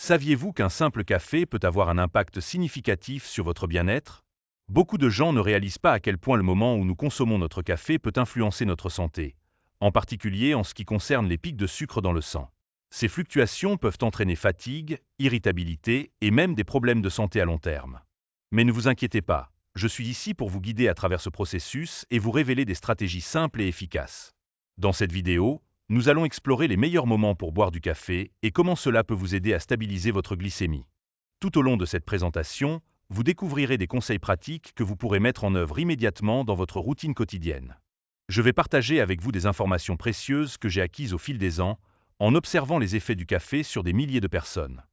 Saviez-vous qu'un simple café peut avoir un impact significatif sur votre bien-être? Beaucoup de gens ne réalisent pas à quel point le moment où nous consommons notre café peut influencer notre santé, en particulier en ce qui concerne les pics de sucre dans le sang. Ces fluctuations peuvent entraîner fatigue, irritabilité et même des problèmes de santé à long terme. Mais ne vous inquiétez pas, je suis ici pour vous guider à travers ce processus et vous révéler des stratégies simples et efficaces. Dans cette vidéo, nous allons explorer les meilleurs moments pour boire du café et comment cela peut vous aider à stabiliser votre glycémie. Tout au long de cette présentation, vous découvrirez des conseils pratiques que vous pourrez mettre en œuvre immédiatement dans votre routine quotidienne. Je vais partager avec vous des informations précieuses que j'ai acquises au fil des ans, en observant les effets du café sur des milliers de personnes.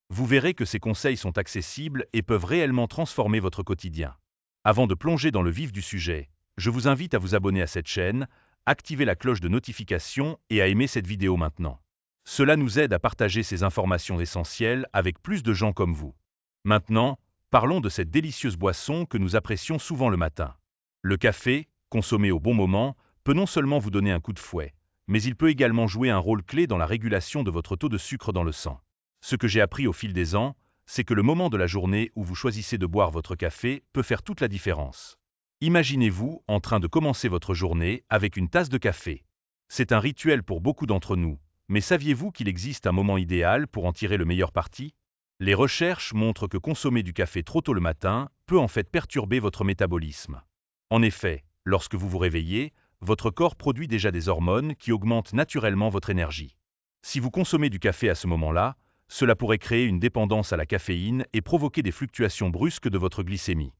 Vous verrez que ces conseils sont accessibles et peuvent réellement transformer votre quotidien. Avant de plonger dans le vif du sujet, je vous invite à vous abonner à cette chaîne, activer la cloche de notification et à aimer cette vidéo maintenant. Cela nous aide à partager ces informations essentielles avec plus de gens comme vous. Maintenant, parlons de cette délicieuse boisson que nous apprécions souvent le matin. Le café, consommé au bon moment, peut non seulement vous donner un coup de fouet, mais il peut également jouer un rôle clé dans la régulation de votre taux de sucre dans le sang. Ce que j'ai appris au fil des ans, c'est que le moment de la journée où vous choisissez de boire votre café peut faire toute la différence. Imaginez-vous en train de commencer votre journée avec une tasse de café. C'est un rituel pour beaucoup d'entre nous, mais saviez-vous qu'il existe un moment idéal pour en tirer le meilleur parti? Les recherches montrent que consommer du café trop tôt le matin peut en fait perturber votre métabolisme. En effet, lorsque vous vous réveillez, votre corps produit déjà des hormones qui augmentent naturellement votre énergie. Si vous consommez du café à ce moment-là, cela pourrait créer une dépendance à la caféine et provoquer des fluctuations brusques de votre glycémie.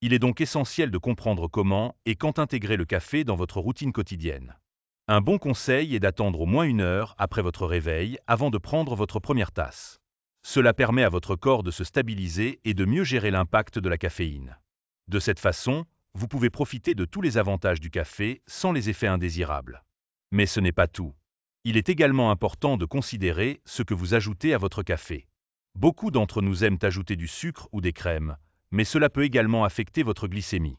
Il est donc essentiel de comprendre comment et quand intégrer le café dans votre routine quotidienne. Un bon conseil est d'attendre au moins 1 heure après votre réveil avant de prendre votre première tasse. Cela permet à votre corps de se stabiliser et de mieux gérer l'impact de la caféine. De cette façon, vous pouvez profiter de tous les avantages du café sans les effets indésirables. Mais ce n'est pas tout. Il est également important de considérer ce que vous ajoutez à votre café. Beaucoup d'entre nous aiment ajouter du sucre ou des crèmes, mais cela peut également affecter votre glycémie.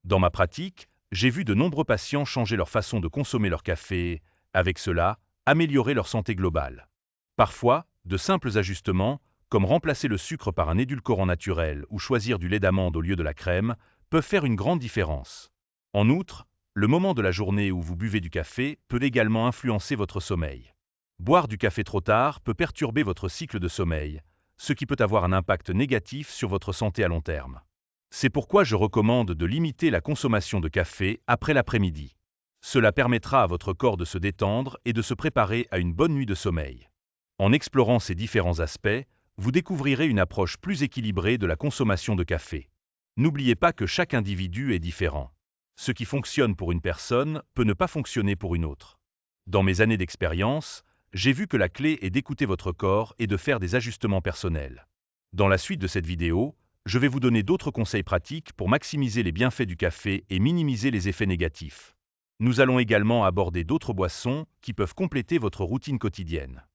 Dans ma pratique, j'ai vu de nombreux patients changer leur façon de consommer leur café et, avec cela, améliorer leur santé globale. Parfois, de simples ajustements, comme remplacer le sucre par un édulcorant naturel ou choisir du lait d'amande au lieu de la crème, peuvent faire une grande différence. En outre, le moment de la journée où vous buvez du café peut également influencer votre sommeil. Boire du café trop tard peut perturber votre cycle de sommeil, ce qui peut avoir un impact négatif sur votre santé à long terme. C'est pourquoi je recommande de limiter la consommation de café après l'après-midi. Cela permettra à votre corps de se détendre et de se préparer à une bonne nuit de sommeil. En explorant ces différents aspects, vous découvrirez une approche plus équilibrée de la consommation de café. N'oubliez pas que chaque individu est différent. Ce qui fonctionne pour une personne peut ne pas fonctionner pour une autre. Dans mes années d'expérience, j'ai vu que la clé est d'écouter votre corps et de faire des ajustements personnels. Dans la suite de cette vidéo, je vais vous donner d'autres conseils pratiques pour maximiser les bienfaits du café et minimiser les effets négatifs. Nous allons également aborder d'autres boissons qui peuvent compléter votre routine quotidienne.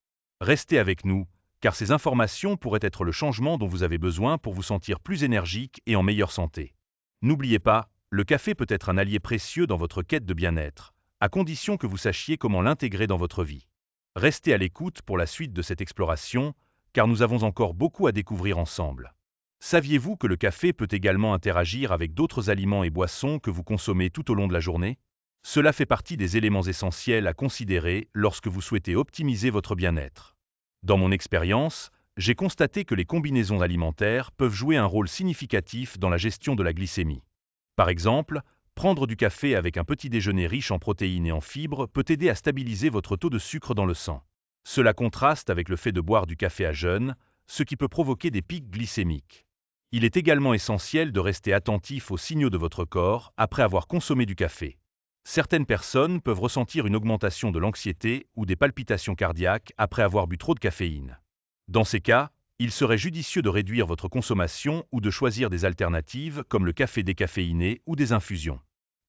Restez avec nous, car ces informations pourraient être le changement dont vous avez besoin pour vous sentir plus énergique et en meilleure santé. N'oubliez pas, le café peut être un allié précieux dans votre quête de bien-être, à condition que vous sachiez comment l'intégrer dans votre vie. Restez à l'écoute pour la suite de cette exploration, car nous avons encore beaucoup à découvrir ensemble. Saviez-vous que le café peut également interagir avec d'autres aliments et boissons que vous consommez tout au long de la journée? Cela fait partie des éléments essentiels à considérer lorsque vous souhaitez optimiser votre bien-être. Dans mon expérience, j'ai constaté que les combinaisons alimentaires peuvent jouer un rôle significatif dans la gestion de la glycémie. Par exemple, prendre du café avec un petit déjeuner riche en protéines et en fibres peut aider à stabiliser votre taux de sucre dans le sang. Cela contraste avec le fait de boire du café à jeun, ce qui peut provoquer des pics glycémiques. Il est également essentiel de rester attentif aux signaux de votre corps après avoir consommé du café. Certaines personnes peuvent ressentir une augmentation de l'anxiété ou des palpitations cardiaques après avoir bu trop de caféine. Dans ces cas, il serait judicieux de réduire votre consommation ou de choisir des alternatives comme le café décaféiné ou des infusions.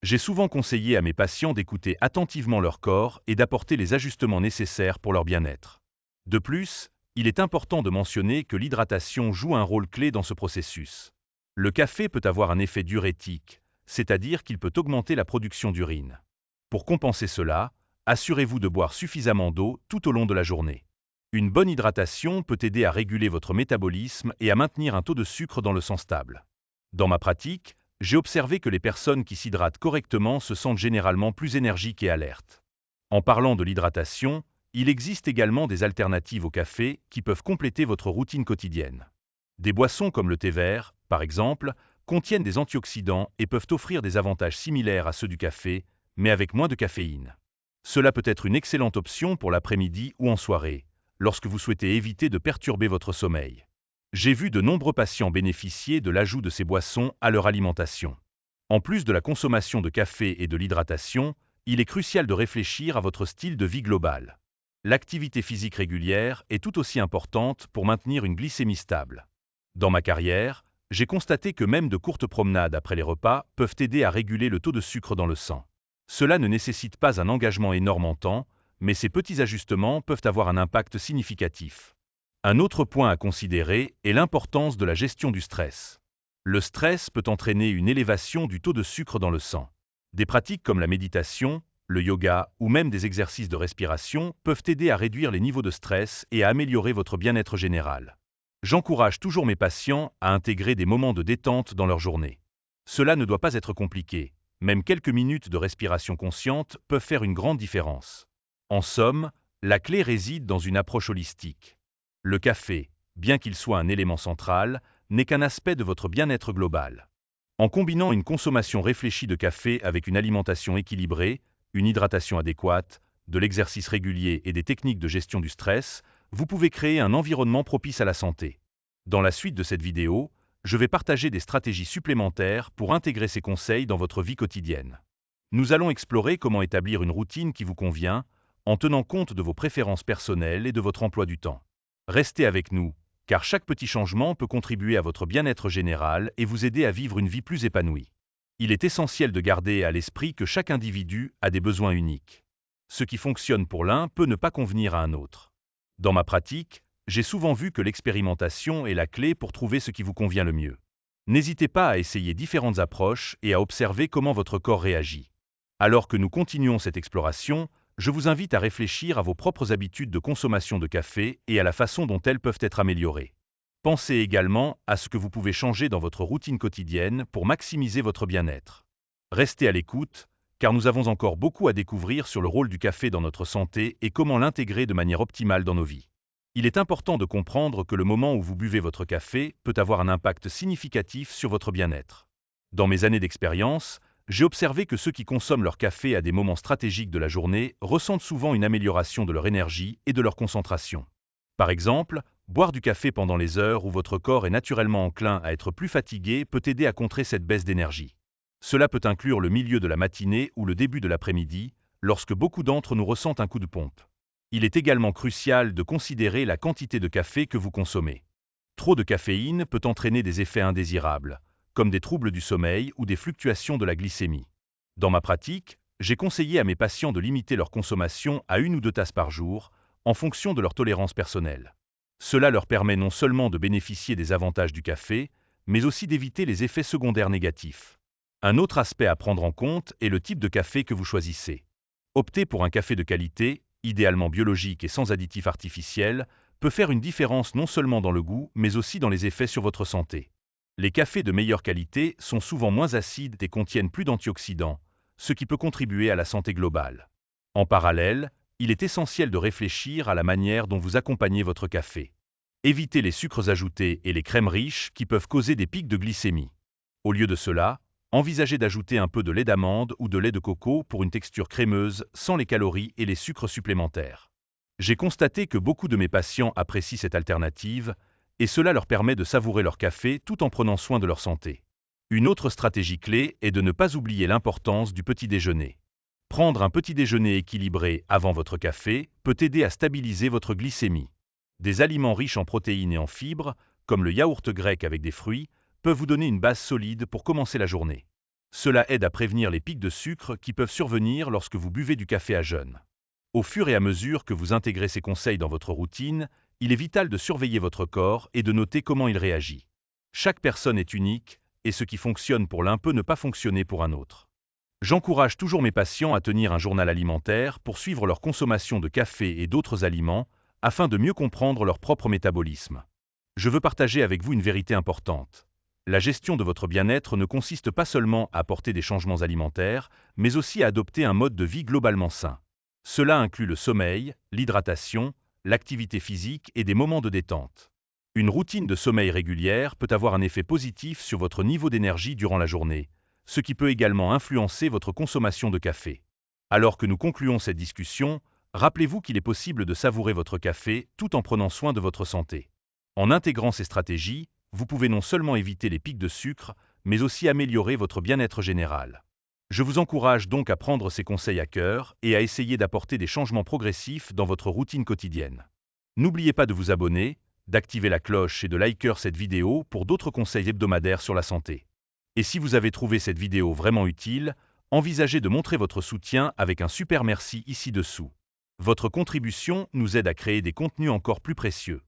J'ai souvent conseillé à mes patients d'écouter attentivement leur corps et d'apporter les ajustements nécessaires pour leur bien-être. De plus, il est important de mentionner que l'hydratation joue un rôle clé dans ce processus. Le café peut avoir un effet diurétique, c'est-à-dire qu'il peut augmenter la production d'urine. Pour compenser cela, assurez-vous de boire suffisamment d'eau tout au long de la journée. Une bonne hydratation peut aider à réguler votre métabolisme et à maintenir un taux de sucre dans le sang stable. Dans ma pratique, j'ai observé que les personnes qui s'hydratent correctement se sentent généralement plus énergiques et alertes. En parlant de l'hydratation, il existe également des alternatives au café qui peuvent compléter votre routine quotidienne. Des boissons comme le thé vert, par exemple, contiennent des antioxydants et peuvent offrir des avantages similaires à ceux du café, mais avec moins de caféine. Cela peut être une excellente option pour l'après-midi ou en soirée, lorsque vous souhaitez éviter de perturber votre sommeil. J'ai vu de nombreux patients bénéficier de l'ajout de ces boissons à leur alimentation. En plus de la consommation de café et de l'hydratation, il est crucial de réfléchir à votre style de vie global. L'activité physique régulière est tout aussi importante pour maintenir une glycémie stable. Dans ma carrière, j'ai constaté que même de courtes promenades après les repas peuvent aider à réguler le taux de sucre dans le sang. Cela ne nécessite pas un engagement énorme en temps, mais ces petits ajustements peuvent avoir un impact significatif. Un autre point à considérer est l'importance de la gestion du stress. Le stress peut entraîner une élévation du taux de sucre dans le sang. Des pratiques comme la méditation, le yoga ou même des exercices de respiration peuvent aider à réduire les niveaux de stress et à améliorer votre bien-être général. J'encourage toujours mes patients à intégrer des moments de détente dans leur journée. Cela ne doit pas être compliqué, même quelques minutes de respiration consciente peuvent faire une grande différence. En somme, la clé réside dans une approche holistique. Le café, bien qu'il soit un élément central, n'est qu'un aspect de votre bien-être global. En combinant une consommation réfléchie de café avec une alimentation équilibrée, une hydratation adéquate, de l'exercice régulier et des techniques de gestion du stress, vous pouvez créer un environnement propice à la santé. Dans la suite de cette vidéo, je vais partager des stratégies supplémentaires pour intégrer ces conseils dans votre vie quotidienne. Nous allons explorer comment établir une routine qui vous convient, en tenant compte de vos préférences personnelles et de votre emploi du temps. Restez avec nous, car chaque petit changement peut contribuer à votre bien-être général et vous aider à vivre une vie plus épanouie. Il est essentiel de garder à l'esprit que chaque individu a des besoins uniques. Ce qui fonctionne pour l'un peut ne pas convenir à un autre. Dans ma pratique, j'ai souvent vu que l'expérimentation est la clé pour trouver ce qui vous convient le mieux. N'hésitez pas à essayer différentes approches et à observer comment votre corps réagit. Alors que nous continuons cette exploration, je vous invite à réfléchir à vos propres habitudes de consommation de café et à la façon dont elles peuvent être améliorées. Pensez également à ce que vous pouvez changer dans votre routine quotidienne pour maximiser votre bien-être. Restez à l'écoute, car nous avons encore beaucoup à découvrir sur le rôle du café dans notre santé et comment l'intégrer de manière optimale dans nos vies. Il est important de comprendre que le moment où vous buvez votre café peut avoir un impact significatif sur votre bien-être. Dans mes années d'expérience, j'ai observé que ceux qui consomment leur café à des moments stratégiques de la journée ressentent souvent une amélioration de leur énergie et de leur concentration. Par exemple, boire du café pendant les heures où votre corps est naturellement enclin à être plus fatigué peut aider à contrer cette baisse d'énergie. Cela peut inclure le milieu de la matinée ou le début de l'après-midi, lorsque beaucoup d'entre nous ressentent un coup de pompe. Il est également crucial de considérer la quantité de café que vous consommez. Trop de caféine peut entraîner des effets indésirables, comme des troubles du sommeil ou des fluctuations de la glycémie. Dans ma pratique, j'ai conseillé à mes patients de limiter leur consommation à 1 ou 2 tasses par jour, en fonction de leur tolérance personnelle. Cela leur permet non seulement de bénéficier des avantages du café, mais aussi d'éviter les effets secondaires négatifs. Un autre aspect à prendre en compte est le type de café que vous choisissez. Opter pour un café de qualité, idéalement biologique et sans additifs artificiels, peut faire une différence non seulement dans le goût, mais aussi dans les effets sur votre santé. Les cafés de meilleure qualité sont souvent moins acides et contiennent plus d'antioxydants, ce qui peut contribuer à la santé globale. En parallèle, il est essentiel de réfléchir à la manière dont vous accompagnez votre café. Évitez les sucres ajoutés et les crèmes riches qui peuvent causer des pics de glycémie. Au lieu de cela, envisagez d'ajouter un peu de lait d'amande ou de lait de coco pour une texture crémeuse sans les calories et les sucres supplémentaires. J'ai constaté que beaucoup de mes patients apprécient cette alternative, et cela leur permet de savourer leur café tout en prenant soin de leur santé. Une autre stratégie clé est de ne pas oublier l'importance du petit déjeuner. Prendre un petit déjeuner équilibré avant votre café peut aider à stabiliser votre glycémie. Des aliments riches en protéines et en fibres, comme le yaourt grec avec des fruits, peuvent vous donner une base solide pour commencer la journée. Cela aide à prévenir les pics de sucre qui peuvent survenir lorsque vous buvez du café à jeun. Au fur et à mesure que vous intégrez ces conseils dans votre routine, il est vital de surveiller votre corps et de noter comment il réagit. Chaque personne est unique, et ce qui fonctionne pour l'un peut ne pas fonctionner pour un autre. J'encourage toujours mes patients à tenir un journal alimentaire pour suivre leur consommation de café et d'autres aliments, afin de mieux comprendre leur propre métabolisme. Je veux partager avec vous une vérité importante. La gestion de votre bien-être ne consiste pas seulement à apporter des changements alimentaires, mais aussi à adopter un mode de vie globalement sain. Cela inclut le sommeil, l'hydratation, l'activité physique et des moments de détente. Une routine de sommeil régulière peut avoir un effet positif sur votre niveau d'énergie durant la journée, ce qui peut également influencer votre consommation de café. Alors que nous concluons cette discussion, rappelez-vous qu'il est possible de savourer votre café tout en prenant soin de votre santé. En intégrant ces stratégies, vous pouvez non seulement éviter les pics de sucre, mais aussi améliorer votre bien-être général. Je vous encourage donc à prendre ces conseils à cœur et à essayer d'apporter des changements progressifs dans votre routine quotidienne. N'oubliez pas de vous abonner, d'activer la cloche et de liker cette vidéo pour d'autres conseils hebdomadaires sur la santé. Et si vous avez trouvé cette vidéo vraiment utile, envisagez de montrer votre soutien avec un super merci ici-dessous. Votre contribution nous aide à créer des contenus encore plus précieux.